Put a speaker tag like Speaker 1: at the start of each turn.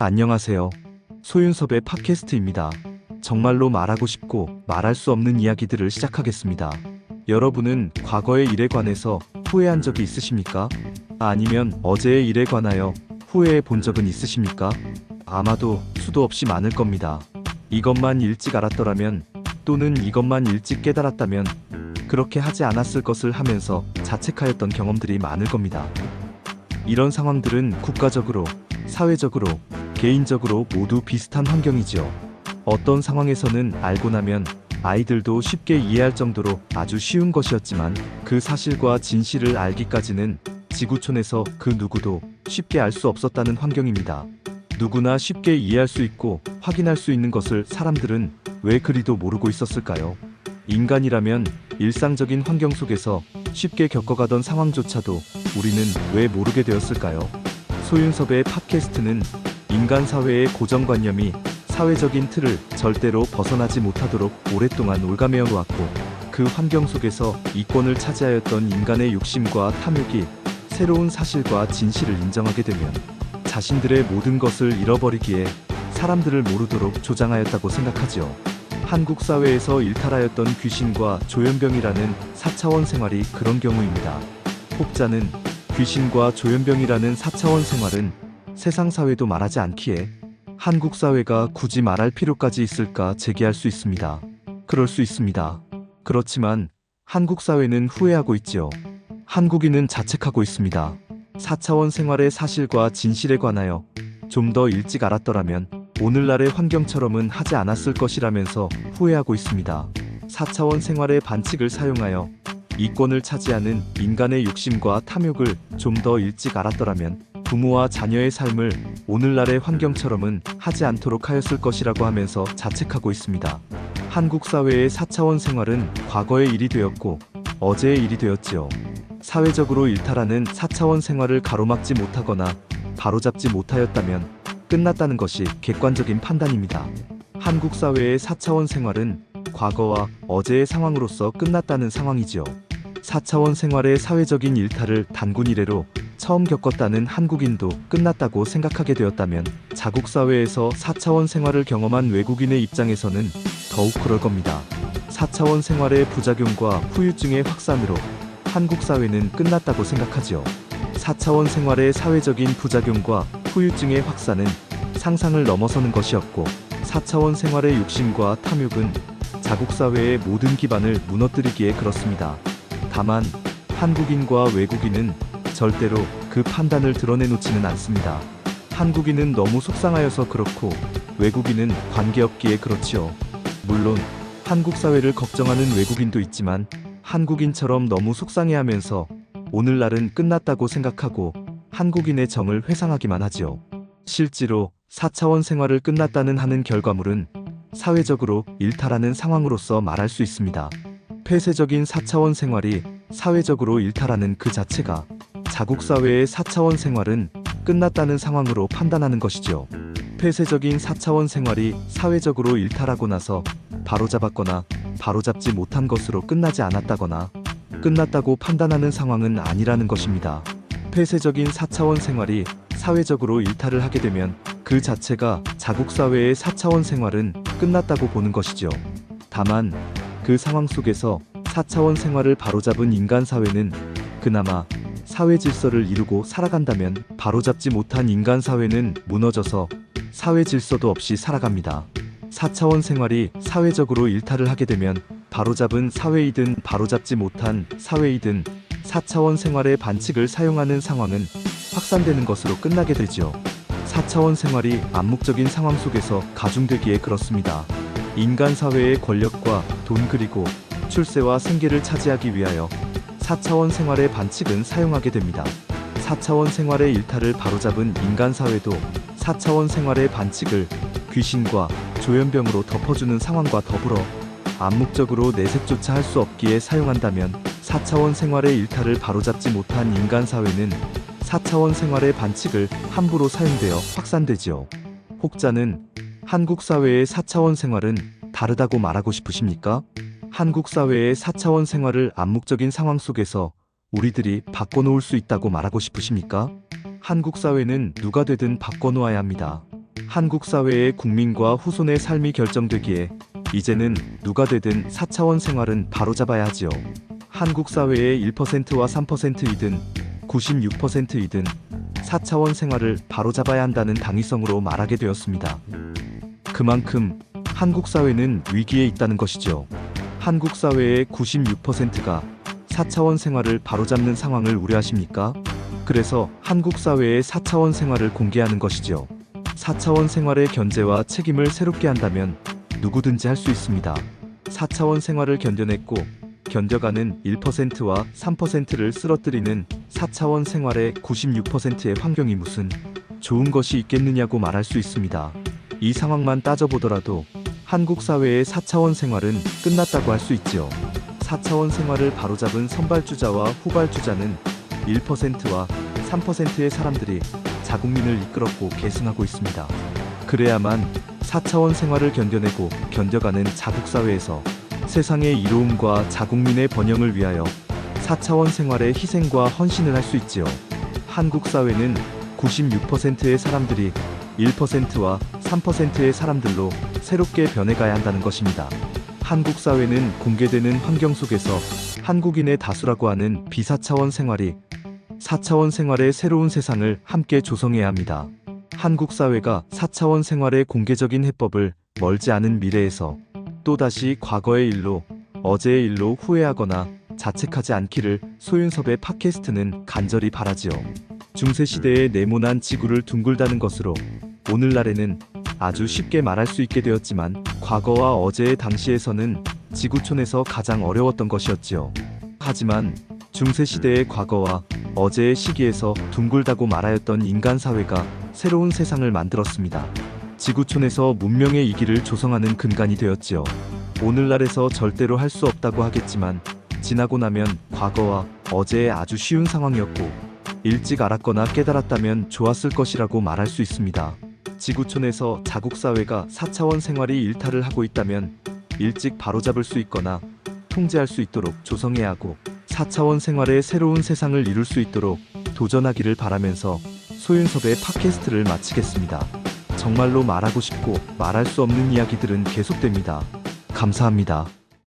Speaker 1: 안녕하세요. 소윤섭의 팟캐스트입니다. 정말로 말하고 싶고 말할 수 없는 이야기들을 시작하겠습니다. 여러분은 과거의 일에 관해서 후회한 적이 있으십니까? 아니면 어제의 일에 관하여 후회해 본 적은 있으십니까? 아마도 수도 없이 많을 겁니다. 이것만 일찍 알았더라면, 또는 이것만 일찍 깨달았다면 그렇게 하지 않았을 것을 하면서 자책하였던 경험들이 많을 겁니다. 이런 상황들은 국가적으로, 사회적으로, 개인적으로 모두 비슷한 환경이지요. 어떤 상황에서는 알고 나면 아이들도 쉽게 이해할 정도로 아주 쉬운 것이었지만, 그 사실과 진실을 알기까지는 지구촌에서 그 누구도 쉽게 알 수 없었다는 환경입니다. 누구나 쉽게 이해할 수 있고 확인할 수 있는 것을 사람들은 왜 그리도 모르고 있었을까요? 인간이라면 일상적인 환경 속에서 쉽게 겪어가던 상황조차도 우리는 왜 모르게 되었을까요? 소윤섭의 팟캐스트는 인간 사회의 고정관념이 사회적인 틀을 절대로 벗어나지 못하도록 오랫동안 올가매어 놓았고, 그 환경 속에서 이권을 차지하였던 인간의 욕심과 탐욕이 새로운 사실과 진실을 인정하게 되면 자신들의 모든 것을 잃어버리기에 사람들을 모르도록 조장하였다고 생각하지요. 한국 사회에서 일탈하였던 귀신과 조현병이라는 4차원 생활이 그런 경우입니다. 혹자는 귀신과 조현병이라는 4차원 생활은 세상 사회도 말하지 않기에 한국 사회가 굳이 말할 필요까지 있을까 제기할 수 있습니다. 그럴 수 있습니다. 그렇지만 한국 사회는 후회하고 있지요. 한국인은 자책하고 있습니다. 4차원 생활의 사실과 진실에 관하여 좀 더 일찍 알았더라면 오늘날의 환경처럼은 하지 않았을 것이라면서 후회하고 있습니다. 4차원 생활의 반칙을 사용하여 이권을 차지하는 인간의 욕심과 탐욕을 좀 더 일찍 알았더라면 부모와 자녀의 삶을 오늘날의 환경처럼은 하지 않도록 하였을 것이라고 하면서 자책하고 있습니다. 한국 사회의 4차원 생활은 과거의 일이 되었고 어제의 일이 되었지요. 사회적으로 일탈하는 4차원 생활을 가로막지 못하거나 바로잡지 못하였다면 끝났다는 것이 객관적인 판단입니다. 한국 사회의 4차원 생활은 과거와 어제의 상황으로서 끝났다는 상황이지요. 4차원 생활의 사회적인 일탈을 단군 이래로 처음 겪었다는 한국인도 끝났다고 생각하게 되었다면, 자국 사회에서 4차원 생활을 경험한 외국인의 입장에서는 더욱 그럴 겁니다. 4차원 생활의 부작용과 후유증의 확산으로 한국 사회는 끝났다고 생각하지요. 4차원 생활의 사회적인 부작용과 후유증의 확산은 상상을 넘어서는 것이었고, 4차원 생활의 욕심과 탐욕은 자국 사회의 모든 기반을 무너뜨리기에 그렇습니다. 다만 한국인과 외국인은 절대로 그 판단을 드러내놓지는 않습니다. 한국인은 너무 속상하여서 그렇고 외국인은 관계없기에 그렇지요. 물론 한국 사회를 걱정하는 외국인도 있지만, 한국인처럼 너무 속상해하면서 오늘날은 끝났다고 생각하고 한국인의 정을 회상하기만 하지요. 실제로 4차원 생활을 끝났다는 하는 결과물은 사회적으로 일탈하는 상황으로서 말할 수 있습니다. 폐쇄적인 4차원 생활이 사회적으로 일탈하는 그 자체가 자국 사회의 4차원 생활은 끝났다는 상황으로 판단하는 것이죠. 폐쇄적인 4차원 생활이 사회적으로 일탈하고 나서 바로잡았거나 바로잡지 못한 것으로 끝나지 않았다거나 끝났다고 판단하는 상황은 아니라는 것입니다. 폐쇄적인 4차원 생활이 사회적으로 일탈을 하게 되면 그 자체가 자국 사회의 4차원 생활은 끝났다고 보는 것이죠. 다만 그 상황 속에서 4차원 생활을 바로잡은 인간 사회는 그나마 사회 질서를 이루고 살아간다면, 바로잡지 못한 인간 사회는 무너져서 사회 질서도 없이 살아갑니다. 4차원 생활이 사회적으로 일탈을 하게 되면 바로잡은 사회이든 바로잡지 못한 사회이든 4차원 생활의 반칙을 사용하는 상황은 확산되는 것으로 끝나게 되지요. 4차원 생활이 암묵적인 상황 속에서 가중되기에 그렇습니다. 인간 사회의 권력과 돈 그리고 출세와 생계를 차지하기 위하여 4차원 생활의 반칙은 사용하게 됩니다. 4차원 생활의 일탈을 바로잡은 인간 사회도 4차원 생활의 반칙을 귀신과 조현병으로 덮어주는 상황과 더불어 암묵적으로 내색조차 할 수 없기에 사용한다면, 4차원 생활의 일탈을 바로잡지 못한 인간 사회는 4차원 생활의 반칙을 함부로 사용되어 확산되지요. 혹자는 한국 사회의 4차원 생활은 다르다고 말하고 싶으십니까? 한국 사회의 4차원 생활을 암묵적인 상황 속에서 우리들이 바꿔놓을 수 있다고 말하고 싶으십니까? 한국 사회는 누가 되든 바꿔놓아야 합니다. 한국 사회의 국민과 후손의 삶이 결정되기에 이제는 누가 되든 4차원 생활은 바로잡아야 하지요. 한국 사회의 1%와 3%이든 96%이든 4차원 생활을 바로잡아야 한다는 당위성으로 말하게 되었습니다. 그만큼 한국 사회는 위기에 있다는 것이죠. 한국 사회의 96%가 4차원 생활을 바로잡는 상황을 우려하십니까? 그래서 한국 사회의 4차원 생활을 공개하는 것이죠. 4차원 생활의 견제와 책임을 새롭게 한다면 누구든지 할 수 있습니다. 4차원 생활을 견뎌냈고 견뎌가는 1%와 3%를 쓰러뜨리는 4차원 생활의 96%의 환경이 무슨 좋은 것이 있겠느냐고 말할 수 있습니다. 이 상황만 따져보더라도 한국 사회의 4차원 생활은 끝났다고 할 수 있지요. 4차원 생활을 바로잡은 선발주자와 후발주자는 1%와 3%의 사람들이 자국민을 이끌었고 계승하고 있습니다. 그래야만 4차원 생활을 견뎌내고 견뎌가는 자국사회에서 세상의 이로움과 자국민의 번영을 위하여 4차원 생활의 희생과 헌신을 할 수 있지요. 한국 사회는 96%의 사람들이 1%와 3%의 사람들로 새롭게 변해가야 한다는 것입니다. 한국 사회는 공개되는 환경 속에서 한국인의 다수라고 하는 비사차원 생활이 4차원 생활의 새로운 세상을 함께 조성해야 합니다. 한국 사회가 4차원 생활의 공개적인 해법을 멀지 않은 미래에서 또다시 과거의 일로, 어제의 일로 후회하거나 자책하지 않기를 소윤섭의 팟캐스트는 간절히 바라지요. 중세시대의 네모난 지구를 둥글다는 것으로 오늘날에는 아주 쉽게 말할 수 있게 되었지만 과거와 어제의 당시에서는 지구촌에서 가장 어려웠던 것이었지요. 하지만 중세시대의 과거와 어제의 시기에서 둥글다고 말하였던 인간사회가 새로운 세상을 만들었습니다. 지구촌에서 문명의 이기를 조성하는 근간이 되었지요. 오늘날에서 절대로 할 수 없다고 하겠지만 지나고 나면 과거와 어제의 아주 쉬운 상황이었고 일찍 알았거나 깨달았다면 좋았을 것이라고 말할 수 있습니다. 지구촌에서 자국사회가 4차원 생활이 일탈을 하고 있다면 일찍 바로잡을 수 있거나 통제할 수 있도록 조성해야 하고 4차원 생활의 새로운 세상을 이룰 수 있도록 도전하기를 바라면서 소윤섭의 팟캐스트를 마치겠습니다. 정말로 말하고 싶고 말할 수 없는 이야기들은 계속됩니다. 감사합니다.